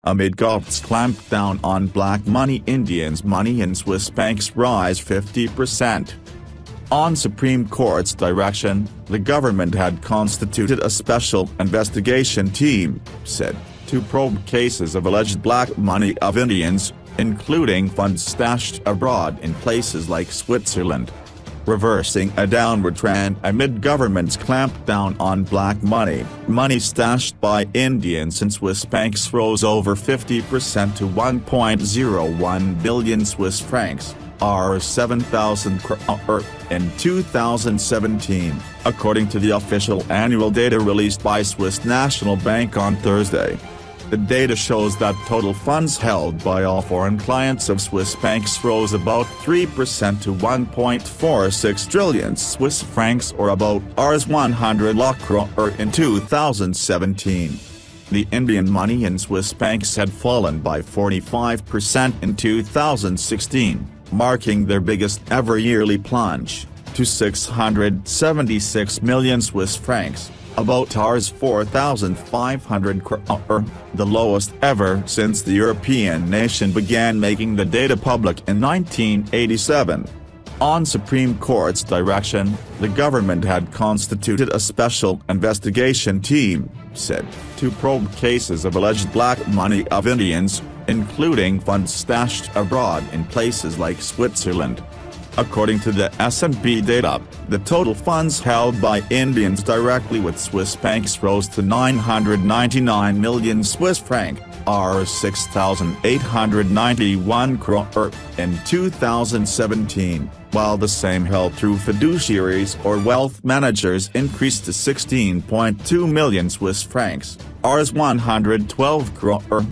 Amid govt's clampdown on black money, Indians' money in Swiss banks rise 50%. On Supreme Court's direction, the government had constituted a special investigation team, said, to probe cases of alleged black money of Indians, including funds stashed abroad in places like Switzerland. Reversing a downward trend amid government's clampdown on black money, money stashed by Indians in Swiss banks rose over 50% to 1.01 billion Swiss francs, or 7,000 crore, in 2017, according to the official annual data released by Swiss National Bank on Thursday. The data shows that total funds held by all foreign clients of Swiss banks rose about 3% to 1.46 trillion Swiss francs, or about Rs 100 lakh crore in 2017. The Indian money in Swiss banks had fallen by 45% in 2016, marking their biggest ever yearly plunge, to 676 million Swiss francs. About Rs 4,500 crore, the lowest ever since the European nation began making the data public in 1987. On Supreme Court's direction, the government had constituted a special investigation team, said, to probe cases of alleged black money of Indians, including funds stashed abroad in places like Switzerland. According to the S&P data, the total funds held by Indians directly with Swiss banks rose to 999 million Swiss franc, or 6,891 crore, in 2017, while the same held through fiduciaries or wealth managers increased to 16.2 million Swiss francs, Rs 112 crore.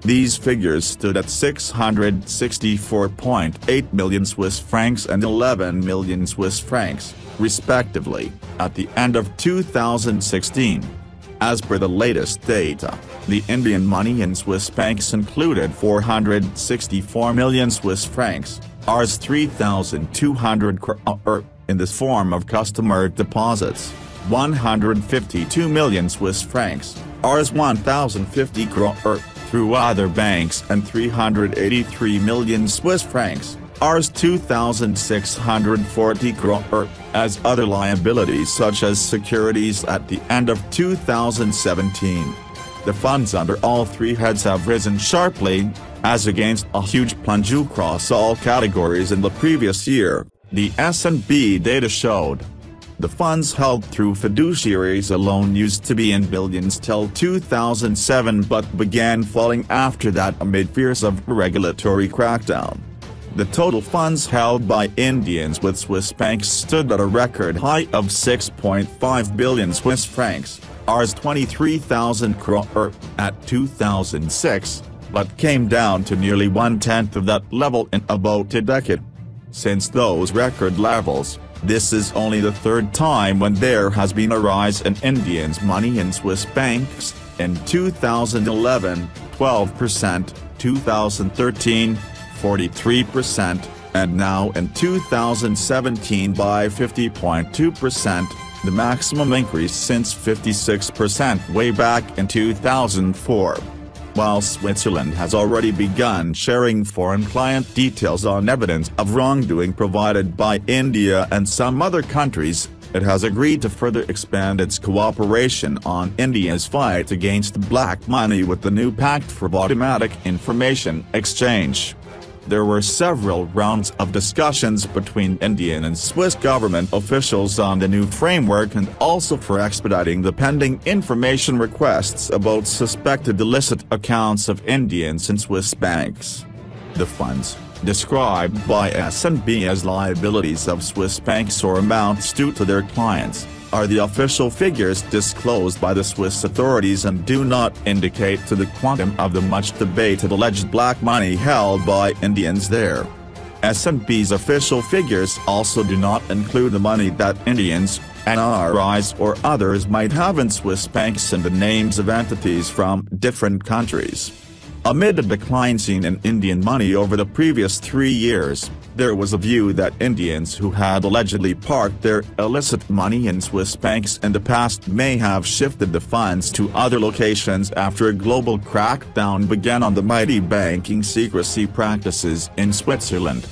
These figures stood at 664.8 million Swiss francs and 11 million Swiss francs, respectively, at the end of 2016. As per the latest data, the Indian money in Swiss banks included 464 million Swiss francs, Rs 3,200 crore, in the form of customer deposits, 152 million Swiss francs, Rs 1,050 crore, through other banks, and 383 million Swiss francs, Rs 2,640 crore, as other liabilities such as securities at the end of 2017. The funds under all three heads have risen sharply, as against a huge plunge across all categories in the previous year, the S&P data showed. The funds held through fiduciaries alone used to be in billions till 2007 but began falling after that amid fears of regulatory crackdown. The total funds held by Indians with Swiss banks stood at a record high of 6.5 billion Swiss francs, Rs 23,000 crore, at 2006, but came down to nearly one-tenth of that level in about a decade. Since those record levels, this is only the third time when there has been a rise in Indians' money in Swiss banks, in 2011, 12%, 2013, 43%, and now in 2017 by 50.2%, the maximum increase since 56% way back in 2004. While Switzerland has already begun sharing foreign client details on evidence of wrongdoing provided by India and some other countries, it has agreed to further expand its cooperation on India's fight against black money with the new Pact for Automatic Information Exchange. There were several rounds of discussions between Indian and Swiss government officials on the new framework and also for expediting the pending information requests about suspected illicit accounts of Indians in Swiss banks. The funds, described by S&P as liabilities of Swiss banks or amounts due to their clients, are the official figures disclosed by the Swiss authorities and do not indicate to the quantum of the much-debated alleged black money held by Indians there. S&P's official figures also do not include the money that Indians, NRIs or others might have in Swiss banks and the names of entities from different countries. Amid a decline seen in Indian money over the previous 3 years, There was a view that Indians who had allegedly parked their illicit money in Swiss banks in the past may have shifted the funds to other locations after a global crackdown began on the mighty banking secrecy practices in Switzerland.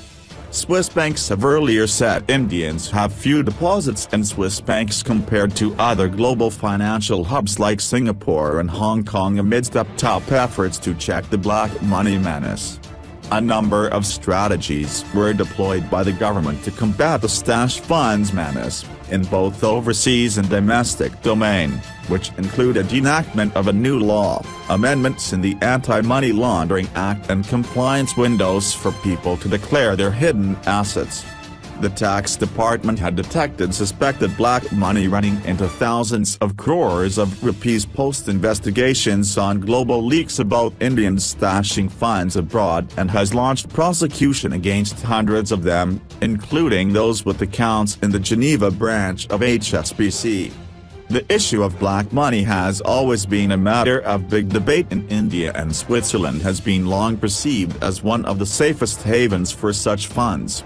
Swiss banks have earlier said Indians have few deposits in Swiss banks compared to other global financial hubs like Singapore and Hong Kong amid stepped-up efforts to check the black money menace. A number of strategies were deployed by the government to combat the stash funds menace, in both overseas and domestic domain, which included enactment of a new law, amendments in the Anti-Money Laundering Act and compliance windows for people to declare their hidden assets. The tax department had detected suspected black money running into thousands of crores of rupees post-investigations on global leaks about Indians stashing funds abroad and has launched prosecution against hundreds of them, including those with accounts in the Geneva branch of HSBC. The issue of black money has always been a matter of big debate in India, and Switzerland has been long perceived as one of the safest havens for such funds.